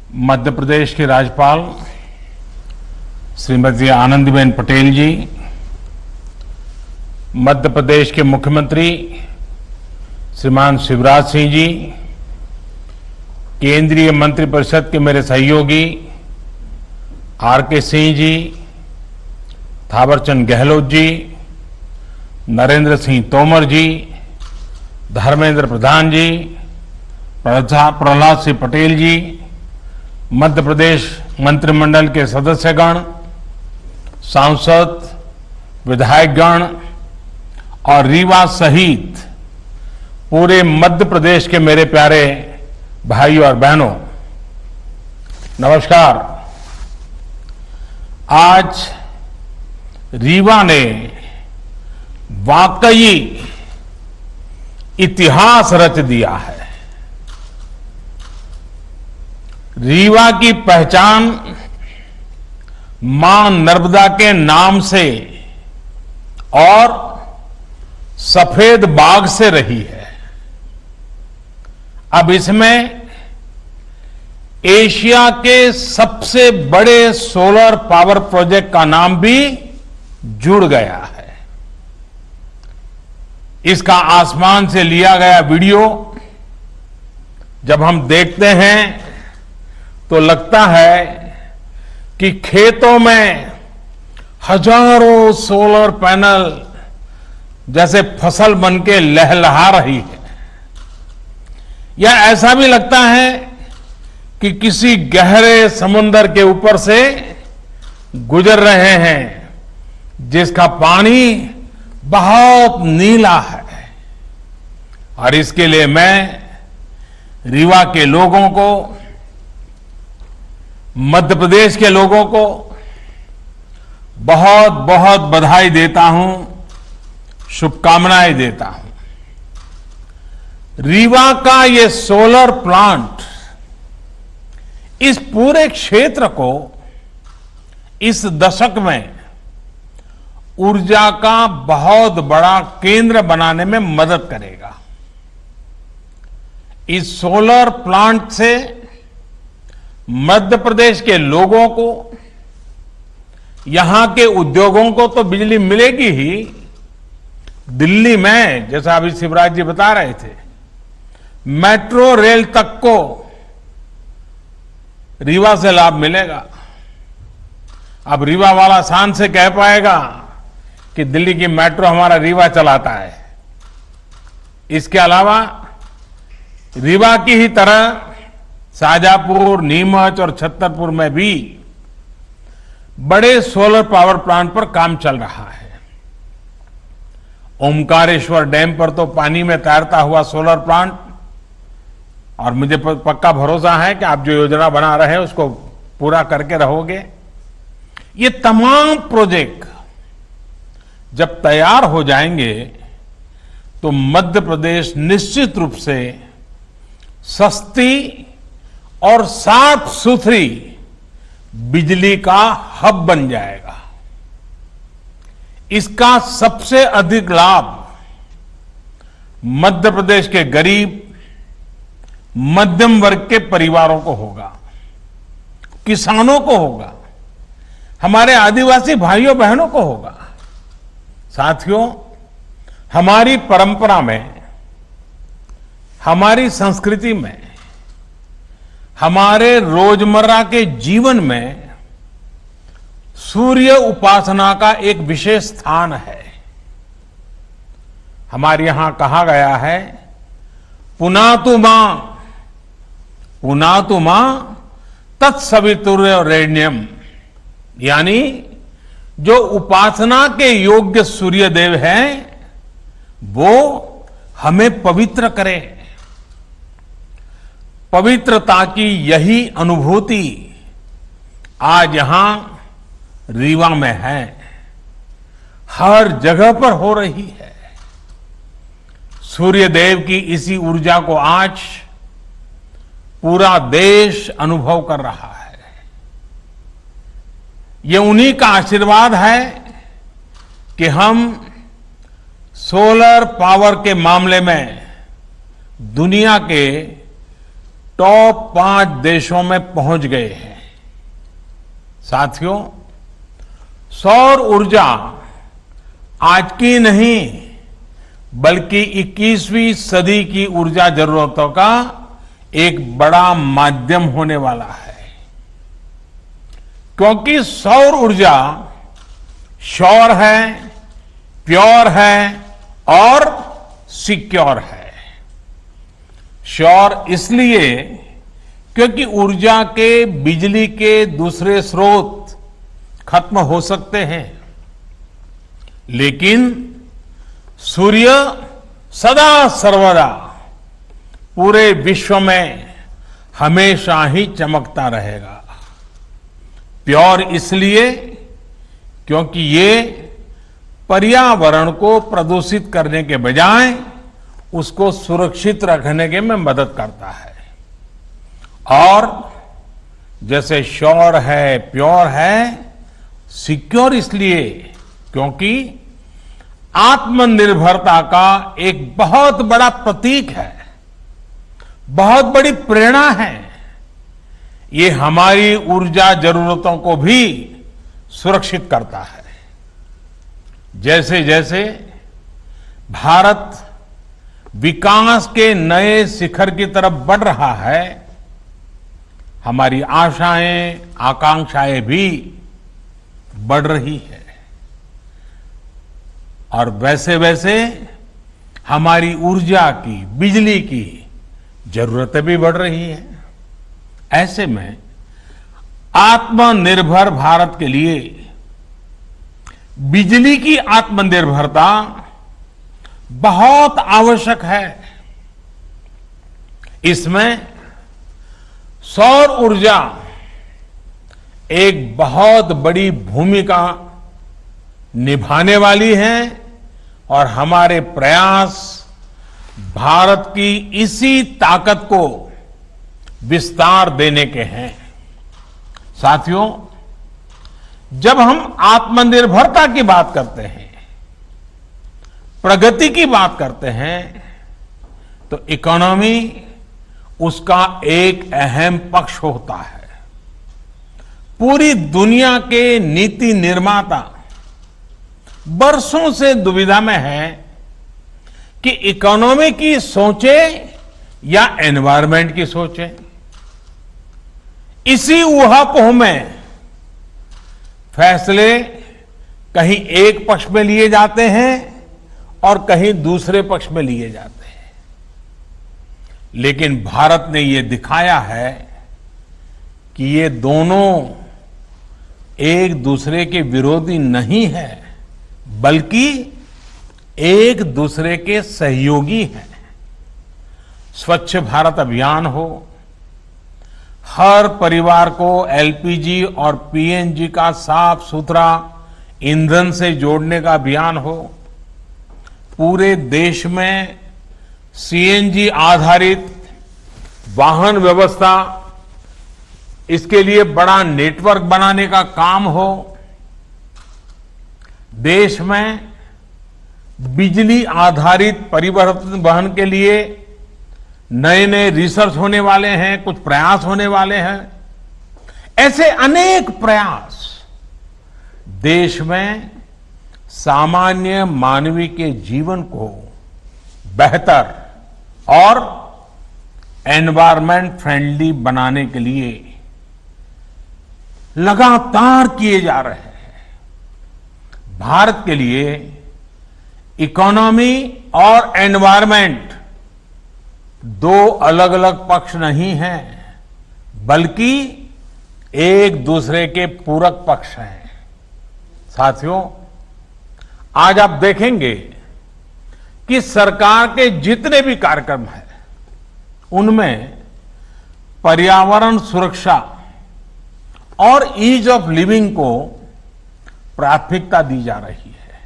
मध्य प्रदेश की राज्यपाल श्रीमती आनंदीबेन पटेल जी, मध्य प्रदेश के मुख्यमंत्री श्रीमान शिवराज सिंह जी, केंद्रीय मंत्रिपरिषद के मेरे सहयोगी आर.के. सिंह जी, थावरचंद गहलोत जी, नरेंद्र सिंह तोमर जी, धर्मेंद्र प्रधान जी, प्रहलाद सिंह पटेल जी, मध्य प्रदेश मंत्रिमंडल के सदस्यगण, सांसद, विधायकगण और रीवा सहित पूरे मध्य प्रदेश के मेरे प्यारे भाइयों और बहनों, नमस्कार। आज रीवा ने वाकई इतिहास रच दिया है। रीवा की पहचान मां नर्मदा के नाम से और सफेद बाग से रही है। अब इसमें एशिया के सबसे बड़े सोलर पावर प्रोजेक्ट का नाम भी जुड़ गया है। इसका आसमान से लिया गया वीडियो जब हम देखते हैं तो लगता है कि खेतों में हजारों सोलर पैनल जैसे फसल बनके लहलहा रही है, या ऐसा भी लगता है कि किसी गहरे समुद्र के ऊपर से गुजर रहे हैं जिसका पानी बहुत नीला है। और इसके लिए मैं रीवा के लोगों को, मध्य प्रदेश के लोगों को बहुत बहुत बधाई देता हूं, शुभकामनाएं देता हूं। रीवा का ये सोलर प्लांट इस पूरे क्षेत्र को इस दशक में ऊर्जा का बहुत बड़ा केंद्र बनाने में मदद करेगा। इस सोलर प्लांट से मध्य प्रदेश के लोगों को, यहां के उद्योगों को तो बिजली मिलेगी ही, दिल्ली में जैसा अभी शिवराज जी बता रहे थे, मेट्रो रेल तक को रीवा से लाभ मिलेगा। अब रीवा वाला शान से कह पाएगा कि दिल्ली की मेट्रो हमारा रीवा चलाता है। इसके अलावा रीवा की ही तरह शाजापुर, नीमच और छतरपुर में भी बड़े सोलर पावर प्लांट पर काम चल रहा है। ओमकारेश्वर डैम पर तो पानी में तैरता हुआ सोलर प्लांट, और मुझे पक्का भरोसा है कि आप जो योजना बना रहे हैं उसको पूरा करके रहोगे। ये तमाम प्रोजेक्ट जब तैयार हो जाएंगे तो मध्य प्रदेश निश्चित रूप से सस्ती और साफ सुथरी बिजली का हब बन जाएगा। इसका सबसे अधिक लाभ मध्य प्रदेश के गरीब, मध्यम वर्ग के परिवारों को होगा, किसानों को होगा, हमारे आदिवासी भाइयों बहनों को होगा। साथियों, हमारी परंपरा में, हमारी संस्कृति में, हमारे रोजमर्रा के जीवन में सूर्य उपासना का एक विशेष स्थान है। हमारे यहां कहा गया है, पुनातु मां तत्सवितुर्वरेण्यम, यानी जो उपासना के योग्य सूर्य देव हैं वो हमें पवित्र करे। पवित्रता की यही अनुभूति आज यहां रीवा में है, हर जगह पर हो रही है। सूर्य देव की इसी ऊर्जा को आज पूरा देश अनुभव कर रहा है। ये उन्हीं का आशीर्वाद है कि हम सोलर पावर के मामले में दुनिया के टॉप 5 देशों में पहुंच गए हैं। साथियों, सौर ऊर्जा आज की नहीं बल्कि 21वीं सदी की ऊर्जा जरूरतों का एक बड़ा माध्यम होने वाला है, क्योंकि सौर ऊर्जा श्योर है, प्योर है और सिक्योर है। श्योर इसलिए क्योंकि ऊर्जा के बिजली के दूसरे स्रोत खत्म हो सकते हैं, लेकिन सूर्य सदा सर्वदा पूरे विश्व में हमेशा ही चमकता रहेगा। प्योर इसलिए क्योंकि ये पर्यावरण को प्रदूषित करने के बजाय उसको सुरक्षित रखने के में मदद करता है। और जैसे श्योर है, प्योर है, सिक्योर इसलिए क्योंकि आत्मनिर्भरता का एक बहुत बड़ा प्रतीक है, बहुत बड़ी प्रेरणा है। ये हमारी ऊर्जा जरूरतों को भी सुरक्षित करता है। जैसे जैसे भारत विकास के नए शिखर की तरफ बढ़ रहा है, हमारी आशाएं, आकांक्षाएं भी बढ़ रही है और वैसे वैसे हमारी ऊर्जा की, बिजली की जरूरतें भी बढ़ रही है। ऐसे में आत्मनिर्भर भारत के लिए बिजली की आत्मनिर्भरता बहुत आवश्यक है। इसमें सौर ऊर्जा एक बहुत बड़ी भूमिका निभाने वाली है और हमारे प्रयास भारत की इसी ताकत को विस्तार देने के हैं। साथियों, जब हम आत्मनिर्भरता की बात करते हैं, प्रगति की बात करते हैं, तो इकोनॉमी उसका एक अहम पक्ष होता है। पूरी दुनिया के नीति निर्माता बरसों से दुविधा में है कि इकोनॉमी की सोचे या एनवायरमेंट की सोचे। इसी ऊहापोह में फैसले कहीं एक पक्ष में लिए जाते हैं और कहीं दूसरे पक्ष में लिए जाते हैं। लेकिन भारत ने ये दिखाया है कि ये दोनों एक दूसरे के विरोधी नहीं है, बल्कि एक दूसरे के सहयोगी हैं। स्वच्छ भारत अभियान हो, हर परिवार को एलपीजी और पीएनजी का साफ सुथरा ईंधन से जोड़ने का अभियान हो, पूरे देश में सीएनजी आधारित वाहन व्यवस्था, इसके लिए बड़ा नेटवर्क बनाने का काम हो, देश में बिजली आधारित परिवहन वहन के लिए नए नए रिसर्च होने वाले हैं, कुछ प्रयास होने वाले हैं। ऐसे अनेक प्रयास देश में सामान्य मानवीय के जीवन को बेहतर और एनवायरमेंट फ्रेंडली बनाने के लिए लगातार किए जा रहे हैं। भारत के लिए इकोनॉमी और एनवायरमेंट दो अलग अलग पक्ष नहीं हैं, बल्कि एक दूसरे के पूरक पक्ष हैं। साथियों, आज आप देखेंगे कि सरकार के जितने भी कार्यक्रम हैं, उनमें पर्यावरण सुरक्षा और ईज ऑफ लिविंग को प्राथमिकता दी जा रही है।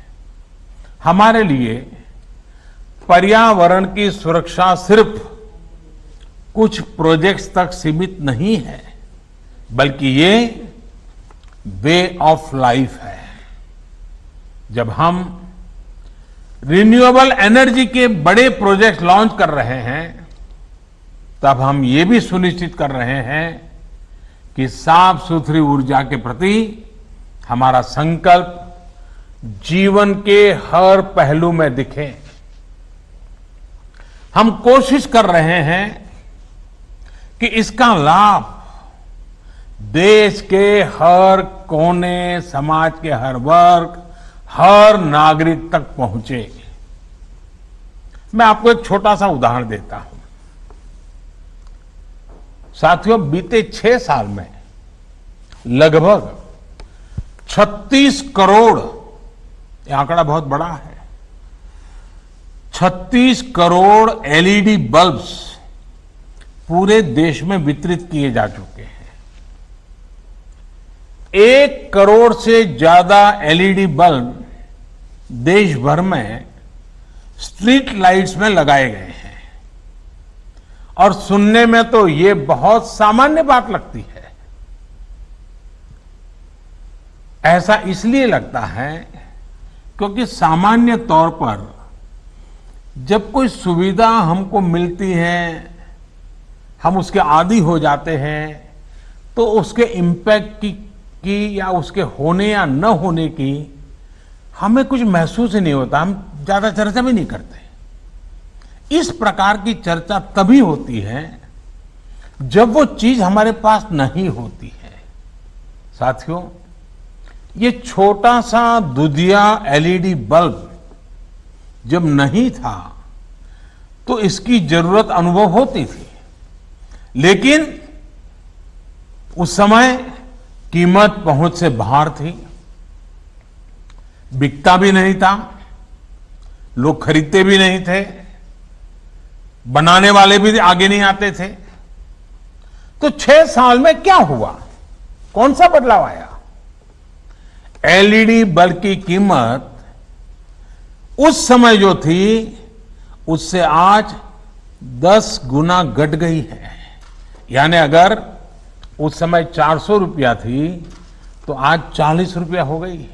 हमारे लिए पर्यावरण की सुरक्षा सिर्फ कुछ प्रोजेक्ट्स तक सीमित नहीं है, बल्कि ये वे ऑफ लाइफ है। जब हम रिन्यूएबल एनर्जी के बड़े प्रोजेक्ट लॉन्च कर रहे हैं, तब हम ये भी सुनिश्चित कर रहे हैं कि साफ सुथरी ऊर्जा के प्रति हमारा संकल्प जीवन के हर पहलू में दिखे। हम कोशिश कर रहे हैं कि इसका लाभ देश के हर कोने, समाज के हर वर्ग, हर नागरिक तक पहुंचे। मैं आपको एक छोटा सा उदाहरण देता हूं। साथियों, बीते 6 साल में लगभग 36 करोड़, यह आंकड़ा बहुत बड़ा है, 36 करोड़ एलईडी बल्ब्स पूरे देश में वितरित किए जा चुके हैं। 1 करोड़ से ज्यादा एलईडी बल्ब देश भर में स्ट्रीट लाइट्स में लगाए गए हैं। और सुनने में तो ये बहुत सामान्य बात लगती है। ऐसा इसलिए लगता है क्योंकि सामान्य तौर पर जब कोई सुविधा हमको मिलती है, हम उसके आदी हो जाते हैं, तो उसके इम्पैक्ट की या उसके होने या न होने की हमें कुछ महसूस ही नहीं होता। हम ज्यादा चर्चा भी नहीं करते। इस प्रकार की चर्चा तभी होती है जब वो चीज हमारे पास नहीं होती है। साथियों, ये छोटा सा दुधिया एलईडी बल्ब जब नहीं था तो इसकी जरूरत अनुभव होती थी, लेकिन उस समय कीमत पहुंच से बाहर थी, बिकता भी नहीं था, लोग खरीदते भी नहीं थे, बनाने वाले भी आगे नहीं आते थे। तो 6 साल में क्या हुआ? कौन सा बदलाव आया? एलईडी बल्ब की कीमत उस समय जो थी उससे आज 10 गुना घट गई है। यानी अगर उस समय 400 रुपया थी तो आज 40 रुपया हो गई।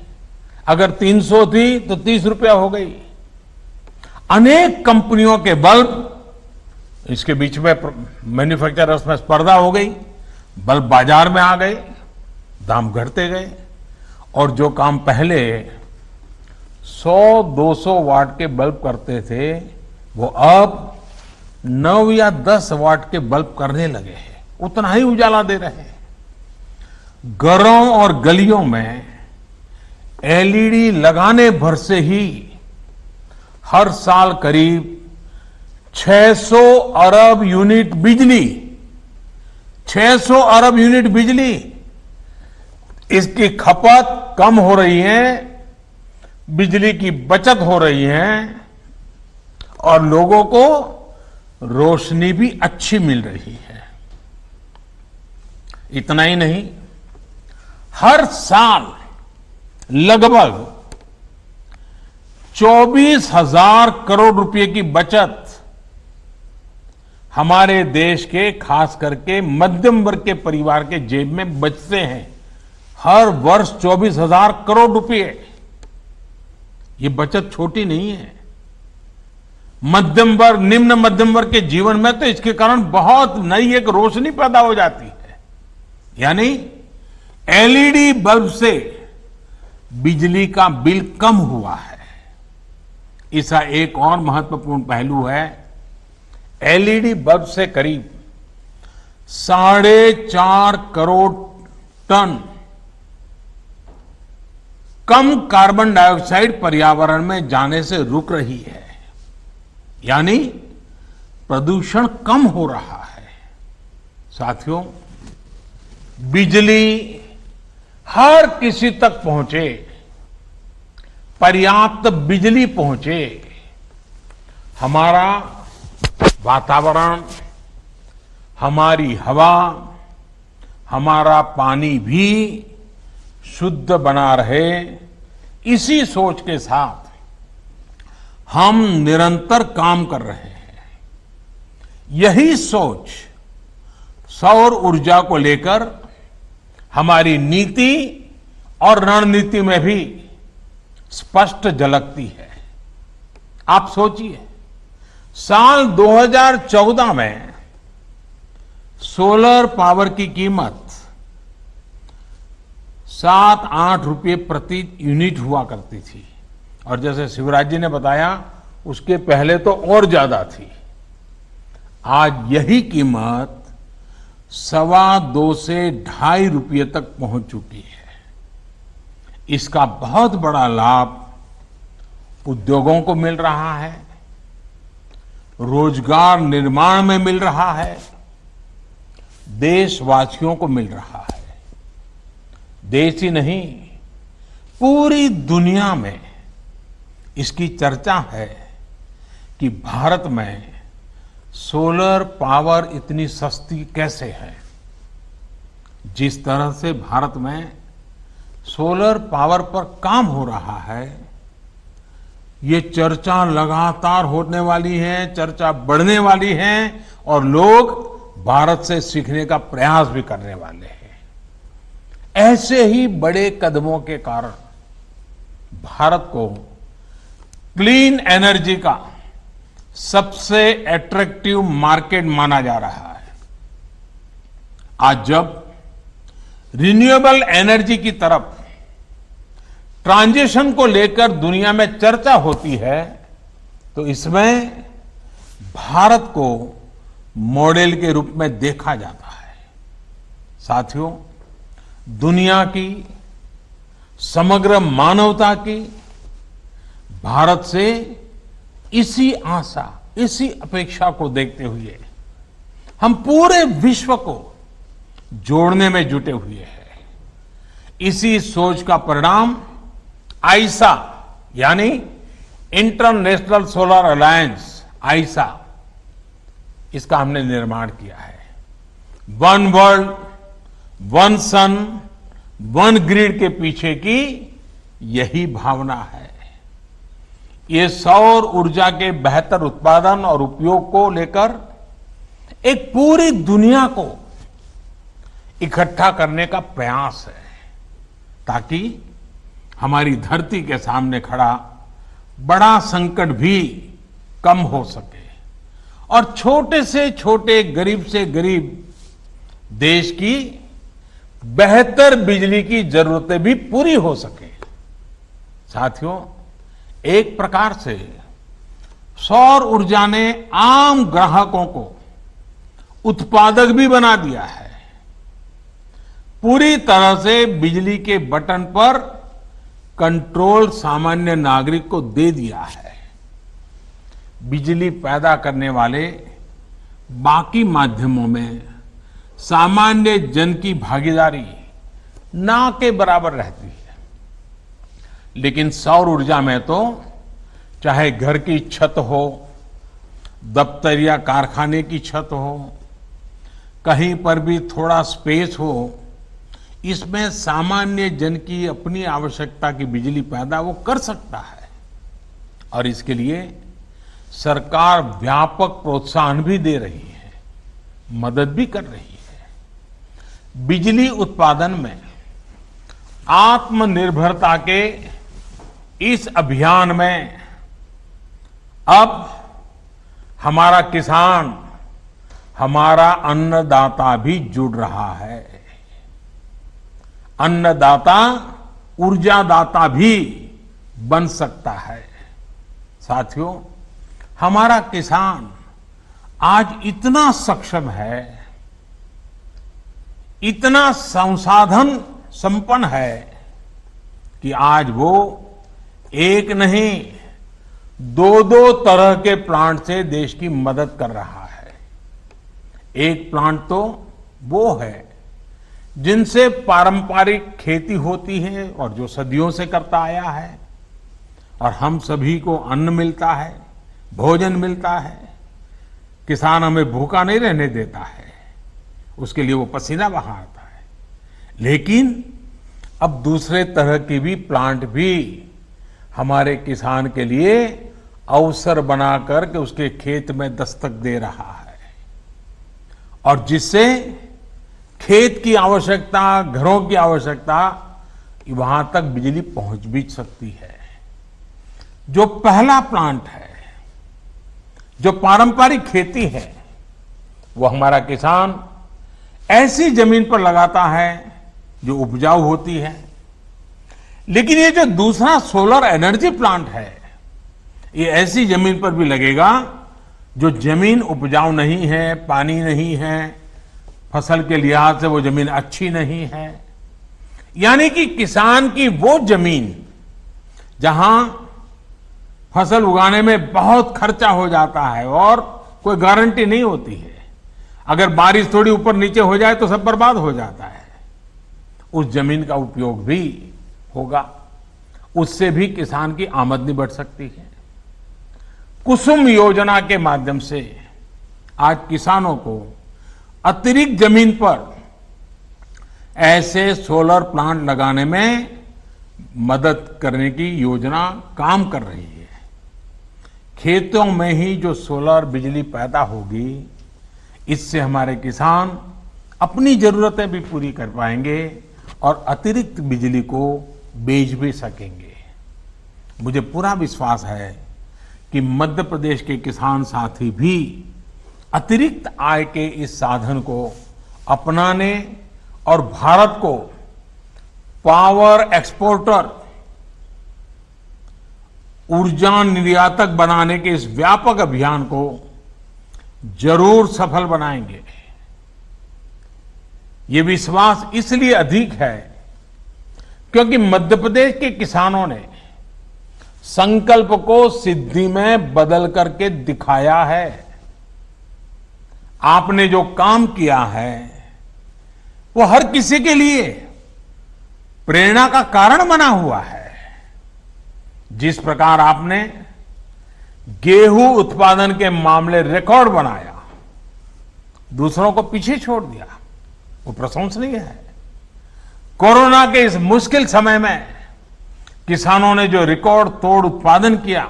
अगर 300 थी तो 30 रुपया हो गई। अनेक कंपनियों के बल्ब, इसके बीच में मैन्युफैक्चरर्स में स्पर्धा हो गई, बल्ब बाजार में आ गए, दाम घटते गए, और जो काम पहले 100-200 वाट के बल्ब करते थे वो अब 9 या 10 वाट के बल्ब करने लगे हैं। उतना ही उजाला दे रहे हैं। घरों और गलियों में एलईडी लगाने भर से ही हर साल करीब 600 अरब यूनिट बिजली, 600 अरब यूनिट बिजली, इसकी खपत कम हो रही है, बिजली की बचत हो रही है और लोगों को रोशनी भी अच्छी मिल रही है। इतना ही नहीं, हर साल लगभग 24,000 करोड़ रुपए की बचत हमारे देश के, खास करके मध्यम वर्ग के परिवार के जेब में बचते हैं। हर वर्ष 24,000 करोड़ रुपए। ये बचत छोटी नहीं है। मध्यम वर्ग, निम्न मध्यम वर्ग के जीवन में तो इसके कारण बहुत नई एक रोशनी पैदा हो जाती है। यानी एलईडी बल्ब से बिजली का बिल कम हुआ है। इसका एक और महत्वपूर्ण पहलू है, एलईडी बल्ब से करीब 4.5 करोड़ टन कम कार्बन डाइऑक्साइड पर्यावरण में जाने से रुक रही है। यानी प्रदूषण कम हो रहा है। साथियों, बिजली हर किसी तक पहुंचे, पर्याप्त बिजली पहुंचे, हमारा वातावरण, हमारी हवा, हमारा पानी भी शुद्ध बना रहे, इसी सोच के साथ हम निरंतर काम कर रहे हैं। यही सोच सौर ऊर्जा को लेकर हमारी नीति और रणनीति में भी स्पष्ट झलकती है। आप सोचिए, साल 2014 में सोलर पावर की कीमत 7-8 रुपये प्रति यूनिट हुआ करती थी और जैसे शिवराज जी ने बताया उसके पहले तो और ज्यादा थी। आज यही कीमत 2.25 से 2.5 रुपये तक पहुंच चुकी है। इसका बहुत बड़ा लाभ उद्योगों को मिल रहा है, रोजगार निर्माण में मिल रहा है, देशवासियों को मिल रहा है। देश ही नहीं, पूरी दुनिया में इसकी चर्चा है कि भारत में सोलर पावर इतनी सस्ती कैसे है। जिस तरह से भारत में सोलर पावर पर काम हो रहा है, ये चर्चा लगातार होने वाली है, चर्चा बढ़ने वाली है और लोग भारत से सीखने का प्रयास भी करने वाले हैं। ऐसे ही बड़े कदमों के कारण भारत को क्लीन एनर्जी का सबसे अट्रैक्टिव मार्केट माना जा रहा है। आज जब रिन्यूएबल एनर्जी की तरफ ट्रांजिशन को लेकर दुनिया में चर्चा होती है तो इसमें भारत को मॉडल के रूप में देखा जाता है। साथियों, दुनिया की, समग्र मानवता की भारत से इसी आशा, इसी अपेक्षा को देखते हुए हम पूरे विश्व को जोड़ने में जुटे हुए हैं। इसी सोच का परिणाम आईसा यानी इंटरनेशनल सोलर अलायंस आईसा, इसका हमने निर्माण किया है। वन वर्ल्ड, वन सन, वन ग्रिड के पीछे की यही भावना है। ये सौर ऊर्जा के बेहतर उत्पादन और उपयोग को लेकर एक पूरी दुनिया को इकट्ठा करने का प्रयास है ताकि हमारी धरती के सामने खड़ा बड़ा संकट भी कम हो सके और छोटे से छोटे, गरीब से गरीब देश की बेहतर बिजली की जरूरतें भी पूरी हो सके। साथियों, एक प्रकार से सौर ऊर्जा ने आम ग्राहकों को उत्पादक भी बना दिया है। पूरी तरह से बिजली के बटन पर कंट्रोल सामान्य नागरिक को दे दिया है। बिजली पैदा करने वाले बाकी माध्यमों में सामान्य जन की भागीदारी ना के बराबर रहती है, लेकिन सौर ऊर्जा में तो चाहे घर की छत हो, दफ्तर या कारखाने की छत हो, कहीं पर भी थोड़ा स्पेस हो, इसमें सामान्य जन की अपनी आवश्यकता की बिजली पैदा वो कर सकता है और इसके लिए सरकार व्यापक प्रोत्साहन भी दे रही है, मदद भी कर रही है। बिजली उत्पादन में आत्मनिर्भरता के इस अभियान में अब हमारा किसान, हमारा अन्नदाता भी जुड़ रहा है। अन्नदाता ऊर्जादाता भी बन सकता है। साथियों, हमारा किसान आज इतना सक्षम है, इतना संसाधन संपन्न है कि आज वो एक नहीं, दो तरह के प्लांट से देश की मदद कर रहा है। एक प्लांट तो वो है जिनसे पारंपरिक खेती होती है और जो सदियों से करता आया है और हम सभी को अन्न मिलता है, भोजन मिलता है। किसान हमें भूखा नहीं रहने देता है, उसके लिए वो पसीना बहाता है। लेकिन अब दूसरे तरह की भी प्लांट भी हमारे किसान के लिए अवसर बनाकर के उसके खेत में दस्तक दे रहा है और जिससे खेत की आवश्यकता, घरों की आवश्यकता, वहां तक बिजली पहुंच भी सकती है। जो पहला प्लांट है, जो पारंपरिक खेती है, वो हमारा किसान ऐसी जमीन पर लगाता है जो उपजाऊ होती है। लेकिन ये जो दूसरा सोलर एनर्जी प्लांट है, ये ऐसी जमीन पर भी लगेगा जो जमीन उपजाऊ नहीं है, पानी नहीं है, फसल के लिहाज से वो जमीन अच्छी नहीं है। यानी कि किसान की वो जमीन जहां फसल उगाने में बहुत खर्चा हो जाता है और कोई गारंटी नहीं होती है, अगर बारिश थोड़ी ऊपर नीचे हो जाए तो सब बर्बाद हो जाता है, उस जमीन का उपयोग भी होगा, उससे भी किसान की आमदनी बढ़ सकती है। कुसुम योजना के माध्यम से आज किसानों को अतिरिक्त जमीन पर ऐसे सोलर प्लांट लगाने में मदद करने की योजना काम कर रही है। खेतों में ही जो सोलर बिजली पैदा होगी, इससे हमारे किसान अपनी जरूरतें भी पूरी कर पाएंगे और अतिरिक्त बिजली को बेच भी सकेंगे। मुझे पूरा विश्वास है कि मध्य प्रदेश के किसान साथी भी अतिरिक्त आय के इस साधन को अपनाने और भारत को पावर एक्सपोर्टर, ऊर्जा निर्यातक बनाने के इस व्यापक अभियान को जरूर सफल बनाएंगे। ये विश्वास इसलिए अधिक है क्योंकि मध्य प्रदेश के किसानों ने संकल्प को सिद्धि में बदल करके दिखाया है। आपने जो काम किया है वो हर किसी के लिए प्रेरणा का कारण बना हुआ है। जिस प्रकार आपने गेहूं उत्पादन के मामले रिकॉर्ड बनाया, दूसरों को पीछे छोड़ दिया, वो प्रशंसनीय है। कोरोना के इस मुश्किल समय में किसानों ने जो रिकॉर्ड तोड़ उत्पादन किया,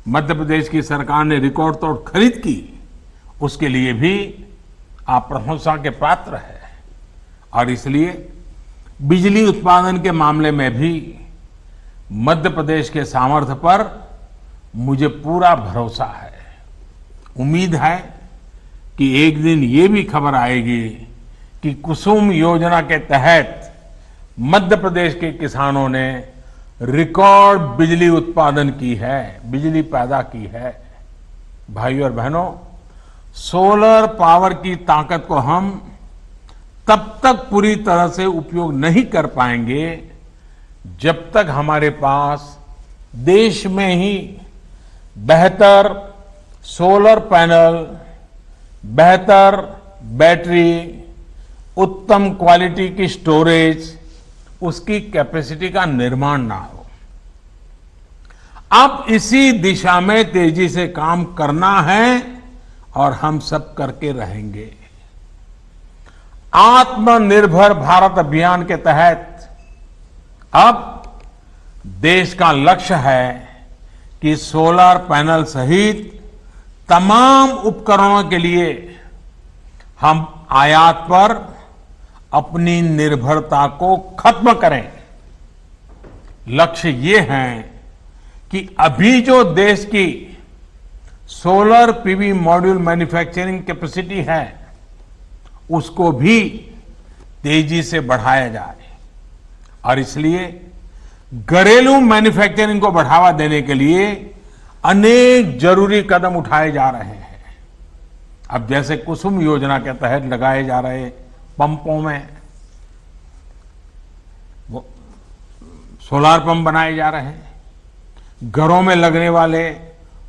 मध्य प्रदेश की सरकार ने रिकॉर्ड तोड़ खरीद की, उसके लिए भी आप प्रशंसा के पात्र है। और इसलिए बिजली उत्पादन के मामले में भी मध्य प्रदेश के सामर्थ्य पर मुझे पूरा भरोसा है। उम्मीद है कि एक दिन ये भी खबर आएगी कि कुसुम योजना के तहत मध्य प्रदेश के किसानों ने रिकॉर्ड बिजली उत्पादन की है, बिजली पैदा की है। भाइयों और बहनों, सोलर पावर की ताकत को हम तब तक पूरी तरह से उपयोग नहीं कर पाएंगे जब तक हमारे पास देश में ही बेहतर सोलर पैनल, बेहतर बैटरी, उत्तम क्वालिटी की स्टोरेज, उसकी कैपेसिटी का निर्माण ना हो। अब इसी दिशा में तेजी से काम करना है और हम सब करके रहेंगे। आत्मनिर्भर भारत अभियान के तहत अब देश का लक्ष्य है कि सोलर पैनल सहित तमाम उपकरणों के लिए हम आयात पर अपनी निर्भरता को खत्म करें। लक्ष्य ये है कि अभी जो देश की solar PV module manufacturing capacity है, उसको भी तेजी से बढ़ाया जाए। और इसलिए घरेलू मैन्युफैक्चरिंग को बढ़ावा देने के लिए अनेक जरूरी कदम उठाए जा रहे हैं। अब जैसे कुसुम योजना के तहत लगाए जा रहे पंपों में वो सोलार पंप बनाए जा रहे हैं, घरों में लगने वाले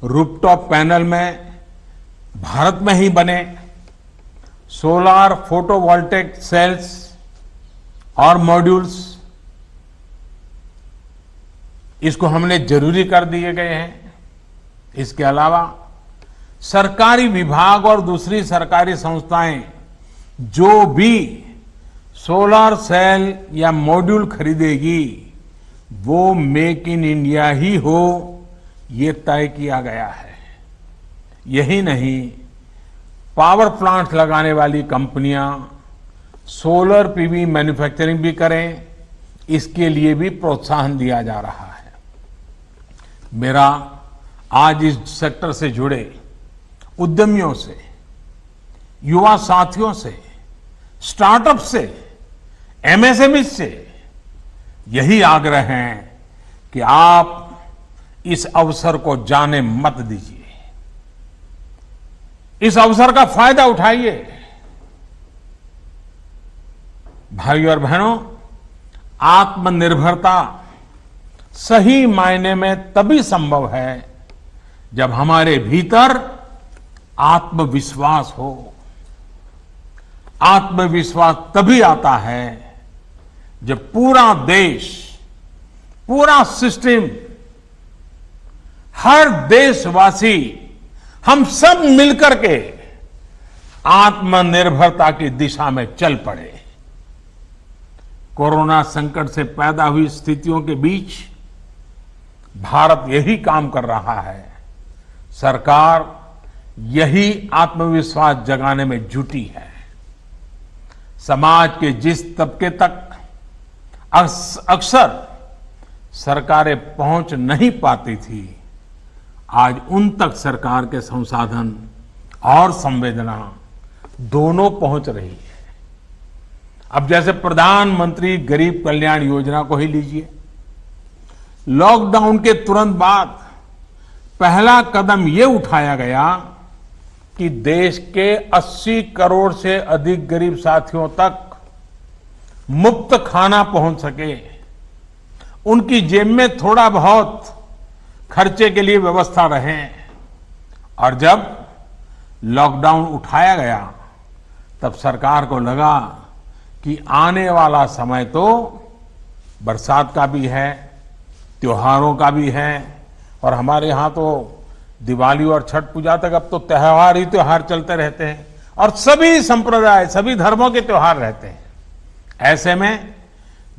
रूफटॉप पैनल में भारत में ही बने सोलार फोटोवोल्टेक सेल्स और मॉड्यूल्स, इसको हमने जरूरी कर दिए गए हैं। इसके अलावा सरकारी विभाग और दूसरी सरकारी संस्थाएं जो भी सोलर सेल या मॉड्यूल खरीदेगी वो मेक इन इंडिया ही हो, ये तय किया गया है। यही नहीं, पावर प्लांट लगाने वाली कंपनियां सोलर पीवी मैन्युफैक्चरिंग भी करें, इसके लिए भी प्रोत्साहन दिया जा रहा है। मेरा आज इस सेक्टर से जुड़े उद्यमियों से, युवा साथियों से स्टार्टअप से, एमएसएमई से यही आग्रह है कि आप इस अवसर को जाने मत दीजिए। इस अवसर का फायदा उठाइए। भाइयों और बहनों, आत्मनिर्भरता सही मायने में तभी संभव है जब हमारे भीतर आत्मविश्वास हो। आत्मविश्वास तभी आता है जब पूरा देश, पूरा सिस्टम, हर देशवासी, हम सब मिलकर के आत्मनिर्भरता की दिशा में चल पड़े। कोरोना संकट से पैदा हुई स्थितियों के बीच भारत यही काम कर रहा है। सरकार यही आत्मविश्वास जगाने में जुटी है। समाज के जिस तबके तक अक्सर सरकारें पहुंच नहीं पाती थी, आज उन तक सरकार के संसाधन और संवेदना दोनों पहुंच रही है। अब जैसे प्रधानमंत्री गरीब कल्याण योजना को ही लीजिए। लॉकडाउन के तुरंत बाद पहला कदम ये उठाया गया कि देश के 80 करोड़ से अधिक गरीब साथियों तक मुफ्त खाना पहुंच सके, उनकी जेब में थोड़ा बहुत खर्चे के लिए व्यवस्था रहे। और जब लॉकडाउन उठाया गया तब सरकार को लगा कि आने वाला समय तो बरसात का भी है, त्योहारों का भी है, और हमारे यहां तो दिवाली और छठ पूजा तक अब तो त्योहार ही त्योहार चलते रहते हैं और सभी संप्रदाय, सभी धर्मों के त्योहार रहते हैं। ऐसे में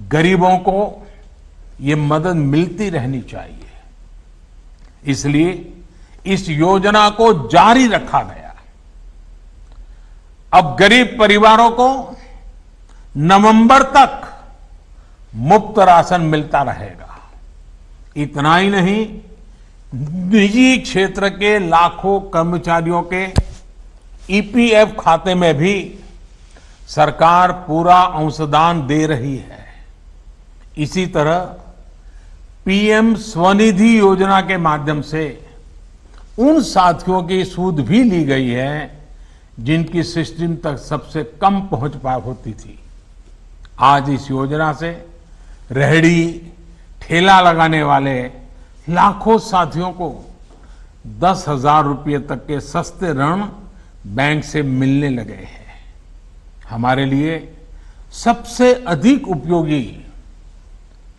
गरीबों को ये मदद मिलती रहनी चाहिए। इसलिए इस योजना को जारी रखा गया। अब गरीब परिवारों को नवंबर तक मुफ्त राशन मिलता रहेगा। इतना ही नहीं, निजी क्षेत्र के लाखों कर्मचारियों के ईपीएफ खाते में भी सरकार पूरा अंशदान दे रही है। इसी तरह पीएम स्वनिधि योजना के माध्यम से उन साथियों की सूद भी ली गई है जिनकी सिस्टम तक सबसे कम पहुंच होती थी। आज इस योजना से रेहड़ी, ठेला लगाने वाले लाखों साथियों को 10,000 रुपये तक के सस्ते ऋण बैंक से मिलने लगे हैं। हमारे लिए सबसे अधिक उपयोगी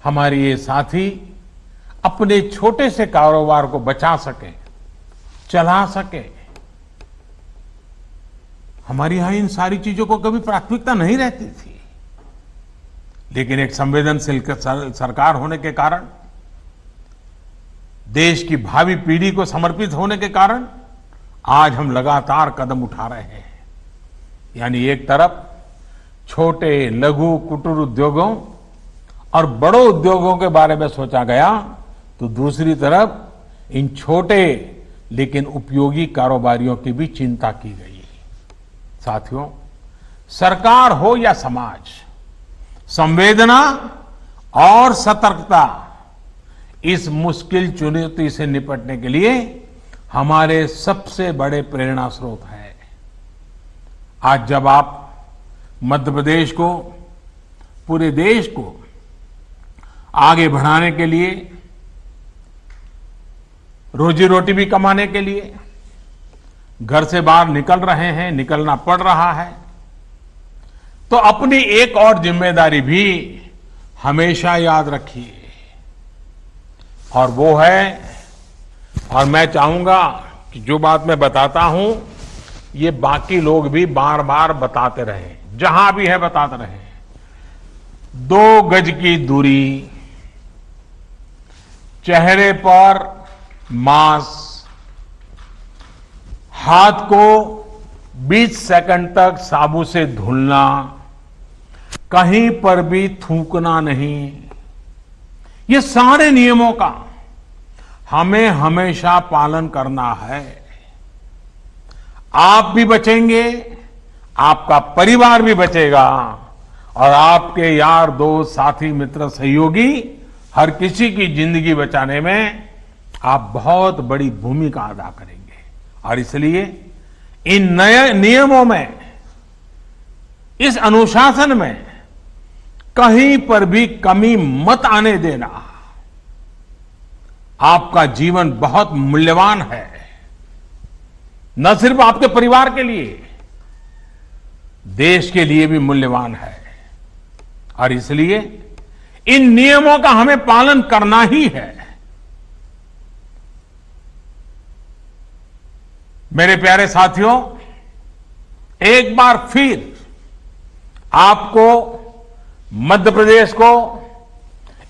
हमारे ये साथी अपने छोटे से कारोबार को बचा सके, चला सके। हमारे यहां इन सारी चीजों को कभी प्राथमिकता नहीं रहती थी, लेकिन एक संवेदनशील सरकार होने के कारण, देश की भावी पीढ़ी को समर्पित होने के कारण आज हम लगातार कदम उठा रहे हैं। यानी एक तरफ छोटे, लघु, कुटीर उद्योगों और बड़ों उद्योगों के बारे में सोचा गया, तो दूसरी तरफ इन छोटे लेकिन उपयोगी कारोबारियों की भी चिंता की गई। साथियों, सरकार हो या समाज, संवेदना और सतर्कता इस मुश्किल चुनौती से निपटने के लिए हमारे सबसे बड़े प्रेरणा स्रोत है। आज जब आप मध्य प्रदेश को, पूरे देश को आगे बढ़ाने के लिए, रोजी रोटी भी कमाने के लिए घर से बाहर निकल रहे हैं, निकलना पड़ रहा है, तो अपनी एक और जिम्मेदारी भी हमेशा याद रखिए, और वो है, और मैं चाहूंगा कि जो बात मैं बताता हूं ये बाकी लोग भी बार बार बताते रहे, जहां भी है बताते रहे। 2 गज की दूरी, चेहरे पर मास्क, हाथ को 20 सेकंड तक साबुन से धुलना, कहीं पर भी थूकना नहीं, ये सारे नियमों का हमें हमेशा पालन करना है। आप भी बचेंगे, आपका परिवार भी बचेगा और आपके यार दोस्त साथी मित्र सहयोगी हर किसी की जिंदगी बचाने में आप बहुत बड़ी भूमिका अदा करेंगे। और इसलिए इन नए नियमों में, इस अनुशासन में कहीं पर भी कमी मत आने देना। आपका जीवन बहुत मूल्यवान है, न सिर्फ आपके परिवार के लिए, देश के लिए भी मूल्यवान है। और इसलिए इन नियमों का हमें पालन करना ही है। मेरे प्यारे साथियों, एक बार फिर आपको, मध्य प्रदेश को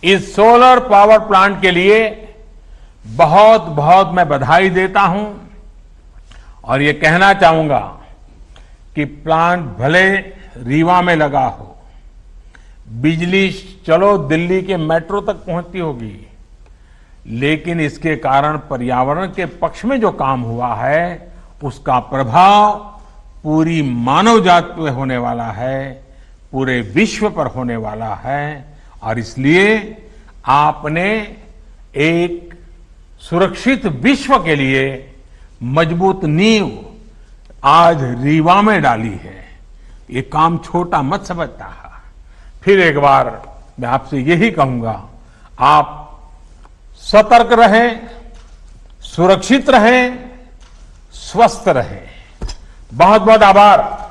इस सोलर पावर प्लांट के लिए बहुत बहुत मैं बधाई देता हूं और ये कहना चाहूंगा कि प्लांट भले रीवा में लगा हो, बिजली चलो दिल्ली के मेट्रो तक पहुंचती होगी, लेकिन इसके कारण पर्यावरण के पक्ष में जो काम हुआ है उसका प्रभाव पूरी मानव जाति पे होने वाला है, पूरे विश्व पर होने वाला है। और इसलिए आपने एक सुरक्षित विश्व के लिए मजबूत नींव आज रीवा में डाली है। ये काम छोटा मत समझता है। फिर एक बार मैं आपसे यही कहूंगा, आप सतर्क रहें, सुरक्षित रहें, स्वस्थ रहें। बहुत बहुत आभार।